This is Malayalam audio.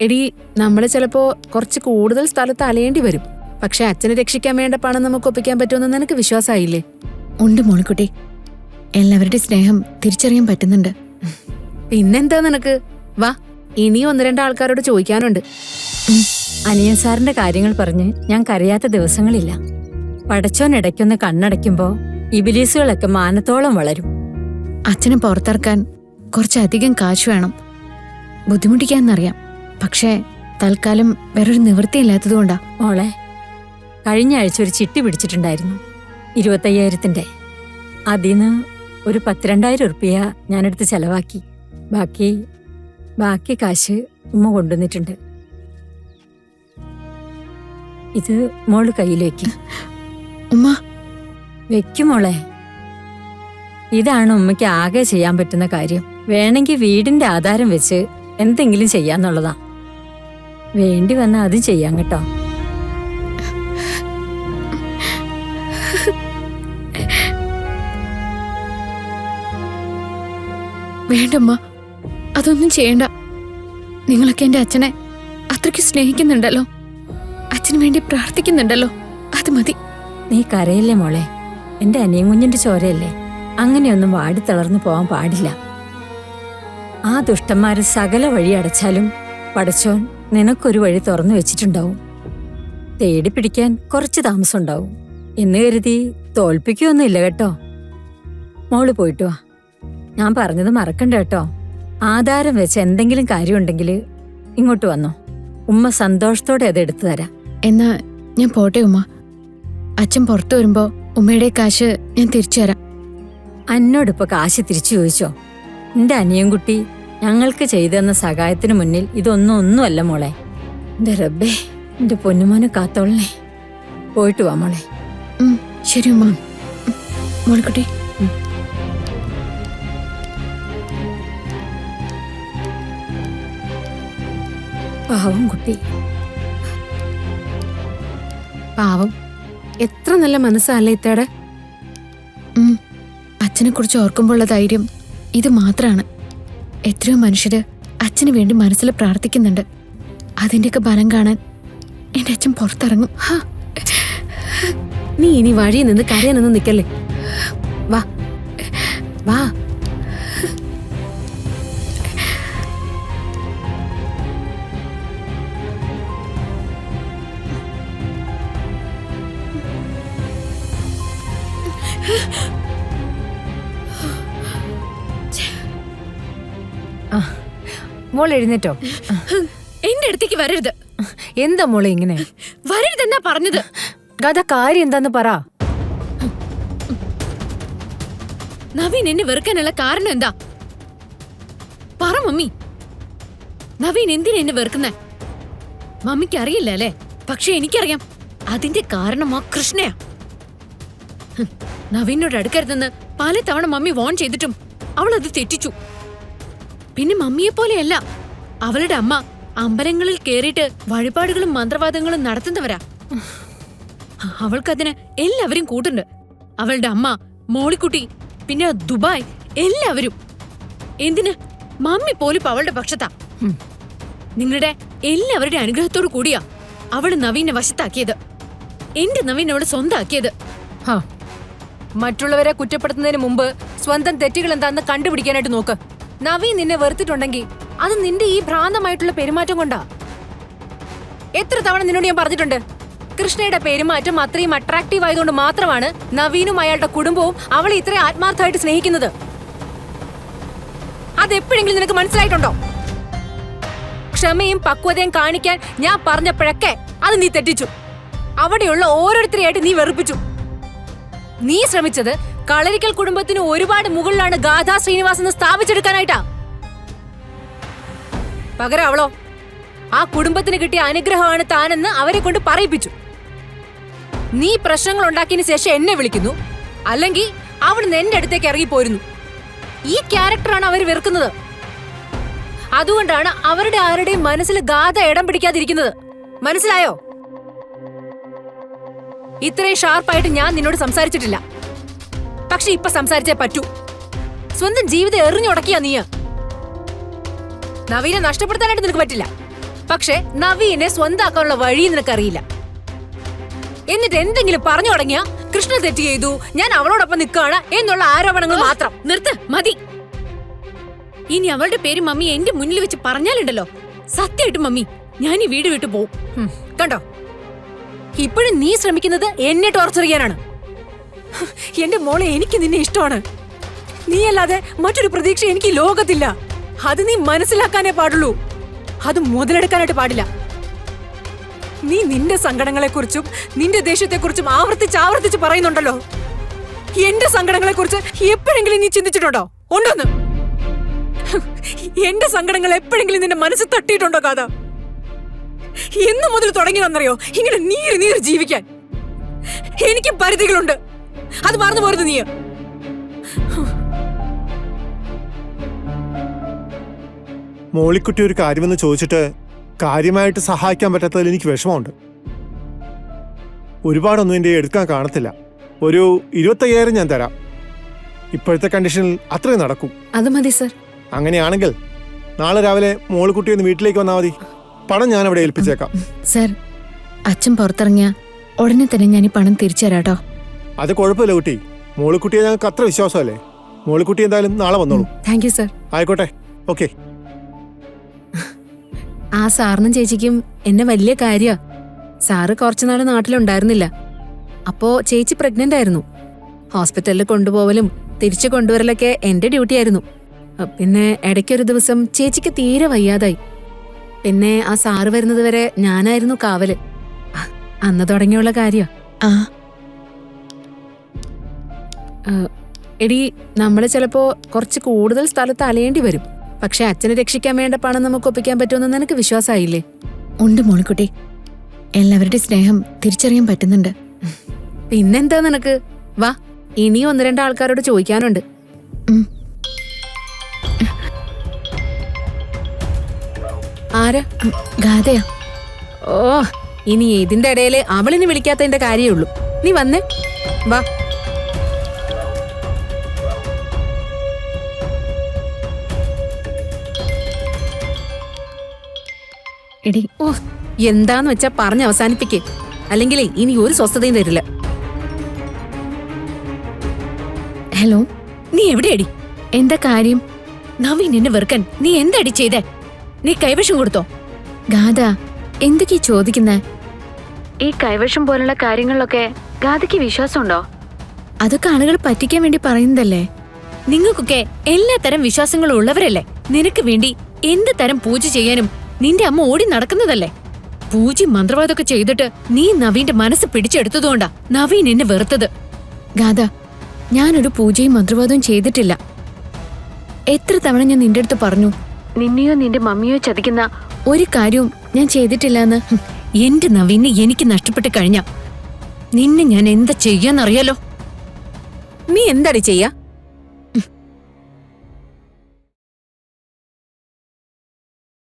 എടി, നമ്മള് ചിലപ്പോ കുറച്ച് കൂടുതൽ സ്ഥലത്ത് അലയേണ്ടി വരും. പക്ഷെ അച്ഛനെ രക്ഷിക്കാൻ വേണ്ട പണം നമുക്ക് ഒപ്പിക്കാൻ പറ്റുമെന്ന് നിനക്ക് വിശ്വാസമായില്ലേ? ഉണ്ട് മോളിക്കുട്ടി, എല്ലാവരുടെയും സ്നേഹം തിരിച്ചറിയാൻ പറ്റുന്നുണ്ട്. പിന്നെന്താ നിനക്ക്? വാ, ഇനിയും 1-2 ആൾക്കാരോട് ചോദിക്കാനുണ്ട്. അനിയൻ സാറിന്റെ കാര്യങ്ങൾ പറഞ്ഞ് ഞാൻ കരയാത്ത ദിവസങ്ങളില്ല. പടച്ചോൻ ഇടയ്ക്കൊന്ന് കണ്ണടയ്ക്കുമ്പോ ഇബിലീസുകളൊക്കെ മാനത്തോളം വളരും. അച്ഛനെ പുറത്തിറക്കാൻ കുറച്ചധികം കാശ് വേണം. ബുദ്ധിമുട്ടിക്കാന്നറിയാം. പക്ഷേ തൽക്കാലം വേറൊരു നിവൃത്തിയില്ലാത്തതുകൊണ്ടാ. മോളെ, കഴിഞ്ഞ ആഴ്ച ഒരു ചിട്ടി പിടിച്ചിട്ടുണ്ടായിരുന്നു, 25,000-ന്റെ. അതിന്ന് ഒരു 10-2,000 ഉറുപ്പിക ഞാനെടുത്ത് ചെലവാക്കി. ബാക്കി കാശ് ഉമ്മ കൊണ്ടുവന്നിട്ടുണ്ട്. ഇത് മോള് കയ്യിൽ വെക്കും. ഉമ്മ വെക്കും മോളെ. ഇതാണ് ഉമ്മയ്ക്ക് ആകെ ചെയ്യാൻ പറ്റുന്ന കാര്യം. വേണമെങ്കിൽ വീടിന്റെ ആധാരം വെച്ച് എന്തെങ്കിലും ചെയ്യാന്നുള്ളതാ. വേണ്ടി വന്നാ അതും ചെയ്യാം കേട്ടോ. വേണ്ടമ്മ, അതൊന്നും ചെയ്യണ്ട. നിങ്ങളൊക്കെ എന്റെ അച്ഛനെ അത്രയ്ക്ക് സ്നേഹിക്കുന്നുണ്ടല്ലോ, അച്ഛന് വേണ്ടി പ്രാർത്ഥിക്കുന്നുണ്ടല്ലോ, അത് മതി. നീ കരയല്ലേ മോളെ, എന്റെ അനിയൻ കുഞ്ഞിന്റെ ചോരയല്ലേ. അങ്ങനെയൊന്നും വാടിത്തളർന്നു പോവാൻ പാടില്ല. ആ ദുഷ്ടന്മാര് സകല വഴി അടച്ചാലും പടച്ചോൻ നിനക്കൊരു വഴി തുറന്നു വെച്ചിട്ടുണ്ടാവും. തേടി പിടിക്കാൻ കുറച്ച് താമസം ഉണ്ടാവും എന്ന് കരുതി തോൽപ്പിക്കുകയൊന്നുമില്ല കേട്ടോ. മോള് പോയിട്ട് വാ. ഞാൻ പറഞ്ഞത് മറക്കണ്ട കേട്ടോ. ആധാരം വെച്ച് എന്തെങ്കിലും കാര്യമുണ്ടെങ്കിൽ ഇങ്ങോട്ട് വന്നോ. ഉമ്മ സന്തോഷത്തോടെ അത് എടുത്തു തരാം. എന്നാ ഞാൻ പോട്ടെ ഉമ്മ. അച്ഛൻ പുറത്തു വരുമ്പോ ഉമ്മയുടെ കാശ് ഞാൻ തിരിച്ചു തരാം. എന്നോടിപ്പോ കാശ് തിരിച്ചു ചോദിച്ചോ? എന്റെ അനിയൻകുട്ടി ഞങ്ങൾക്ക് ചെയ്തു തന്ന സഹായത്തിന് മുന്നിൽ ഒന്നുമല്ല മോളെ. എന്റെ റബ്ബേ, എന്റെ പൊന്നുമോനെ കാത്തോളേ. പോയിട്ട് വാ മോളെ. ശരി ഉമ്മ. മോളിക്കുട്ടി, പാവം കുട്ടി. പാവം, എത്ര നല്ല മനസ്സല്ലേ ഇത്തേടെ. അച്ഛനെ കുറിച്ച് ഓർക്കുമ്പോഴുള്ള ധൈര്യം ഇത് മാത്രാണ്. എത്രയോ മനുഷ്യര് അച്ഛന് വേണ്ടി മനസ്സിൽ പ്രാർത്ഥിക്കുന്നുണ്ട്. അതിന്റെയൊക്കെ ബലം കാണാൻ എന്റെ അച്ഛൻ പുറത്തിറങ്ങും. നീ ഇനി വഴിയിൽ നിന്ന് കരയാനൊന്നും നിക്കല്ലേ. വാ വാ. മോൾ എഴുന്നേറ്റോ? എന്റെ അടുത്തേക്ക് വരരുത്. എന്താ മോളെ ഇങ്ങനെ? വരരുതെന്നാ പറഞ്ഞത്. ഗത കാര്യം എന്താന്ന് പറ. നവീൻ എന്നെ വെറുക്കാനുള്ള കാരണം എന്താ? പറ മമ്മി. നവീൻ എന്തിനാ എന്നെ വെറുക്കുന്നേ? മമ്മിക്ക് അറിയില്ല അല്ലേ? പക്ഷെ എനിക്കറിയാം. അതിന്റെ കാരണം ആ കൃഷ്ണയാ. നവീനോട് അടുക്കരുതെന്ന് പലതവണ മമ്മി വോൺ ചെയ്തിട്ടും അവൾ അത് തെറ്റിച്ചു. പിന്നെ മമ്മിയെ പോലെയല്ല, അവളുടെ അമ്മ അമ്പലങ്ങളിൽ കേറിയിട്ട് വഴിപാടുകളും മന്ത്രവാദങ്ങളും നടത്തുന്നവരാ. അവൾക്കതിന് എല്ലാവരും കൂട്ടുണ്ട്. അവളുടെ അമ്മ, മോളിക്കുട്ടി, പിന്നെ ദുബായ്, എല്ലാവരും. എന്തിന്? മമ്മി പോലും അവളുടെ പക്ഷത്താ. നിങ്ങളുടെ എല്ലാവരുടെ അനുഗ്രഹത്തോടു കൂടിയാ അവള് നവീനെ വശത്താക്കിയത്. എന്റെ നവീൻ അവളെ സ്വന്തമാക്കിയത്. മറ്റുള്ളവരെ കുറ്റപ്പെടുത്തുന്നതിന് മുമ്പ് സ്വന്തം തെറ്റുകൾ എന്താന്ന് കണ്ടുപിടിക്കാനായിട്ട് നോക്ക്. നവീൻ നിന്നെ വെറുത്തിട്ടുണ്ടെങ്കിൽ അത് നിന്റെ ഈ ഭ്രാന്തമായിട്ടുള്ള പെരുമാറ്റം കൊണ്ടാ. എത്ര തവണ നിന്നോട് ഞാൻ പറഞ്ഞിട്ടുണ്ട്, കൃഷ്ണയുടെ പെരുമാറ്റം അത്രയും അട്രാക്റ്റീവ് ആയതുകൊണ്ട് മാത്രമാണ് നവീനും അയാളുടെ കുടുംബവും അവളെ ഇത്രയും ആത്മാർത്ഥമായിട്ട് സ്നേഹിക്കുന്നത്. അതെപ്പോഴെങ്കിലും നിനക്ക് മനസ്സിലായിട്ടുണ്ടോ? ക്ഷമയും പക്വതയും കാണിക്കാൻ ഞാൻ പറഞ്ഞപ്പോഴൊക്കെ അത് നീ തെറ്റിച്ചു. അവിടെയുള്ള ഓരോരുത്തരെയായിട്ട് നീ വെറുപ്പിച്ചു. നീ ശ്രമിച്ചത് കളരിക്കൽ കുടുംബത്തിന് ഒരുപാട് മുകളിലാണ് ഗാഥാ ശ്രീനിവാസെന്ന് സ്ഥാപിച്ചെടുക്കാനായിട്ടാ. പകരം അവളോ ആ കുടുംബത്തിന് കിട്ടിയ അനുഗ്രഹമാണ് താനെന്ന് അവരെ കൊണ്ട് പറയിപ്പിച്ചു. നീ പ്രശ്നങ്ങൾ ഉണ്ടാക്കിയതിന് ശേഷം എന്നെ വിളിക്കുന്നു, അല്ലെങ്കിൽ അവിടുന്ന് എന്റെ അടുത്തേക്ക് ഇറങ്ങിപ്പോയിരുന്നു. ഈ ക്യാരക്ടറാണ് അവർ വെറുക്കുന്നത്. അതുകൊണ്ടാണ് അവരുടെ ആരുടെയും മനസ്സിൽ ഗാഥ ഇടം പിടിക്കാതിരിക്കുന്നത്. മനസ്സിലായോ? ഇത്രയും ഷാർപ്പായിട്ട് ഞാൻ നിന്നോട് സംസാരിച്ചിട്ടില്ല. പക്ഷെ ഇപ്പൊ സംസാരിച്ചേ പറ്റൂ. സ്വന്തം ജീവിതം എറിഞ്ഞുടക്കിയാ നീ. നവീനെ നഷ്ടപ്പെടുത്താനായിട്ട് നിനക്ക് പറ്റില്ല. പക്ഷെ നവീനെ സ്വന്താക്കാനുള്ള വഴി നിനക്കറിയില്ല. എന്നിട്ട് എന്തെങ്കിലും പറഞ്ഞു തുടങ്ങിയ കൃഷ്ണ തെറ്റ് ചെയ്തു, ഞാൻ അവളോടൊപ്പം നിൽക്കുകയാണ് എന്നുള്ള ആരോപണങ്ങൾ മാത്രം. നിർത്ത്, മതി. ഇനി അവളുടെ പേര് മമ്മി എന്റെ മുന്നിൽ വെച്ച് പറഞ്ഞാലുണ്ടല്ലോ, സത്യമായിട്ട് മമ്മി ഞാൻ ഈ വീട് വിട്ടു പോവും. കണ്ടോ, ഇപ്പോഴും നീ ശ്രമിക്കുന്നത് എന്നെ ടോർച്ചർ ചെയ്യാനാണ്. എന്റെ മോളെ, എനിക്ക് നിന്നെ ഇഷ്ടമാണ്. നീയല്ലാതെ മറ്റൊരു പ്രതീക്ഷ എനിക്ക് ഈ ലോകത്തില്ല. അത് നീ മനസ്സിലാക്കാനേ പാടുള്ളൂ, അത് മുതലെടുക്കാനായിട്ട് പാടില്ല. നീ നിന്റെ സങ്കടങ്ങളെക്കുറിച്ചും നിന്റെ ദേഷ്യത്തെക്കുറിച്ചും ആവർത്തിച്ച് പറയുന്നുണ്ടല്ലോ. എന്റെ സങ്കടങ്ങളെക്കുറിച്ച് എപ്പോഴെങ്കിലും നീ ചിന്തിച്ചിട്ടുണ്ടോ? ഉണ്ടോന്ന്? എന്റെ സങ്കടങ്ങൾ എപ്പോഴെങ്കിലും നിന്റെ മനസ്സിൽ തട്ടിയിട്ടുണ്ടോ? കഥ എന്നു മുതൽ തുടങ്ങിയതെന്നറിയോ ഇങ്ങനെ നീര് ജീവിക്കാൻ? എനിക്ക് പരിധികളുണ്ട്, അത് മറന്നു പോരുത് നീ. മോളിക്കുട്ടി ഒരു കാര്യമെന്ന് ചോദിച്ചിട്ട് കാര്യമായിട്ട് സഹായിക്കാൻ പറ്റാത്തതിൽ എനിക്ക് വിഷമമുണ്ട്. ഒരുപാടൊന്നും എൻ്റെ എടുക്കാൻ കാണത്തില്ല. ഒരു 25,000 ഞാൻ തരാം. ഇപ്പോഴത്തെ കണ്ടീഷനിൽ അത്രയും നടക്കും. അത് മതി സർ. അങ്ങനെയാണെങ്കിൽ നാളെ രാവിലെ മോളിക്കുട്ടി ഒന്ന് വീട്ടിലേക്ക് വന്നാൽ മതി. പണം ഞാൻ അവിടെ ഏൽപ്പിച്ചേക്കാം. സർ, അച്ഛൻ പുറത്തിറങ്ങിയ ഉടനെ തന്നെ ഞാൻ ഈ പണം തിരിച്ചു തരാട്ടോ. അത് കുഴപ്പമില്ല കുട്ടി. മോളിക്കുട്ടിയെ ഞങ്ങൾക്ക് അത്ര വിശ്വാസമല്ലേ. മോളിക്കുട്ടി എന്തായാലും നാളെ വന്നോളൂ. Thank you sir. ആയിക്കോട്ടെ, ഓക്കെ. ആ സാറിനും ചേച്ചിക്കും എന്നെ വലിയ കാര്യ. സാറ് കുറച്ചുനാൾ നാട്ടിലുണ്ടായിരുന്നില്ല. അപ്പോ ചേച്ചി പ്രഗ്നന്റ് ആയിരുന്നു. ഹോസ്പിറ്റലിൽ കൊണ്ടുപോവലും തിരിച്ചു കൊണ്ടുവരലൊക്കെ എന്റെ ഡ്യൂട്ടി ആയിരുന്നു. പിന്നെ ഇടയ്ക്കൊരു ദിവസം ചേച്ചിക്ക് തീരെ വയ്യാതായി. പിന്നെ ആ സാറ് വരുന്നത് വരെ ഞാനായിരുന്നു കാവല്. അന്ന് തുടങ്ങിയുള്ള കാര്യ. എടി, നമ്മള് ചിലപ്പോ കുറച്ച് കൂടുതൽ സ്ഥലത്ത് അലയേണ്ടി വരും. പക്ഷെ അച്ഛനെ രക്ഷിക്കാൻ വേണ്ട പണം നമുക്ക് ഒപ്പിക്കാൻ പറ്റുമെന്ന് നിനക്ക് വിശ്വാസമായില്ലേ? ഉണ്ട് മോളിക്കുട്ടി, എല്ലാവരുടെയും സ്നേഹം തിരിച്ചറിയാൻ പറ്റുന്നുണ്ട്. പിന്നെന്താ നിനക്ക്? വാ, ഇനിയും 1-2 ആൾക്കാരോട് ചോദിക്കാനുണ്ട്. ആരാ? ഗാഥയാ. ഓ, ഇനി ഇതിന്റെ ഇടയില് അവളിനെ വിളിക്കാത്തതിന്റെ കാര്യമേ ഉള്ളൂ. നീ വന്നേ, വാ. എടി, ഓ, എന്താന്ന് വെച്ചാ പറഞ്ഞ് അവസാനിപ്പിക്കേ, അല്ലെങ്കിലേ ഇനി ഒരു സ്വസ്ഥതയും തരില്ല. ഹലോ, നീ എവിടെയടി? എന്താ കാര്യം? നവീൻ എന്നെ വെറുക്കാൻ നീ എന്താടി ചെയ്തേ? നീ കൈവശം കൊടുത്തോ? ഗാഥ, എന്തൊക്കെയാ ചോദിക്കുന്നേ? ഈ കൈവശം പോലുള്ള കാര്യങ്ങളിലൊക്കെ ഗാഥയ്ക്ക് വിശ്വാസമുണ്ടോ? അതൊക്കെ ആളുകൾ പറ്റിക്കാൻ വേണ്ടി പറയുന്നതല്ലേ. നിങ്ങൾക്കൊക്കെ എല്ലാ തരം വിശ്വാസങ്ങളും ഉള്ളവരല്ലേ. നിനക്ക് വേണ്ടി എന്ത് തരം പൂജ ചെയ്യാനും നിന്റെ അമ്മ ഓടി നടക്കുന്നതല്ലേ. പൂജ മന്ത്രവാദമൊക്കെ ചെയ്തിട്ട് നീ നവീന്റെ മനസ്സ് പിടിച്ചെടുത്തതുകൊണ്ടാ നവീൻ എന്നെ വെറുത്തത്. ഗാഥ, ഞാനൊരു പൂജയും മന്ത്രവാദവും ചെയ്തിട്ടില്ല. എത്ര തവണ ഞാൻ നിന്റെ അടുത്ത് പറഞ്ഞു, നിന്നെയോ നിന്റെ മമ്മിയോ ചതിക്കുന്ന ഒരു കാര്യവും ഞാൻ ചെയ്തിട്ടില്ലെന്ന്. എന്റെ നവീനെ എനിക്ക് നഷ്ടപ്പെട്ട് കഴിഞ്ഞ നിന്നെ ഞാൻ എന്താ ചെയ്യാന്നറിയാലോ. നീ എന്താടി ചെയ്യാ?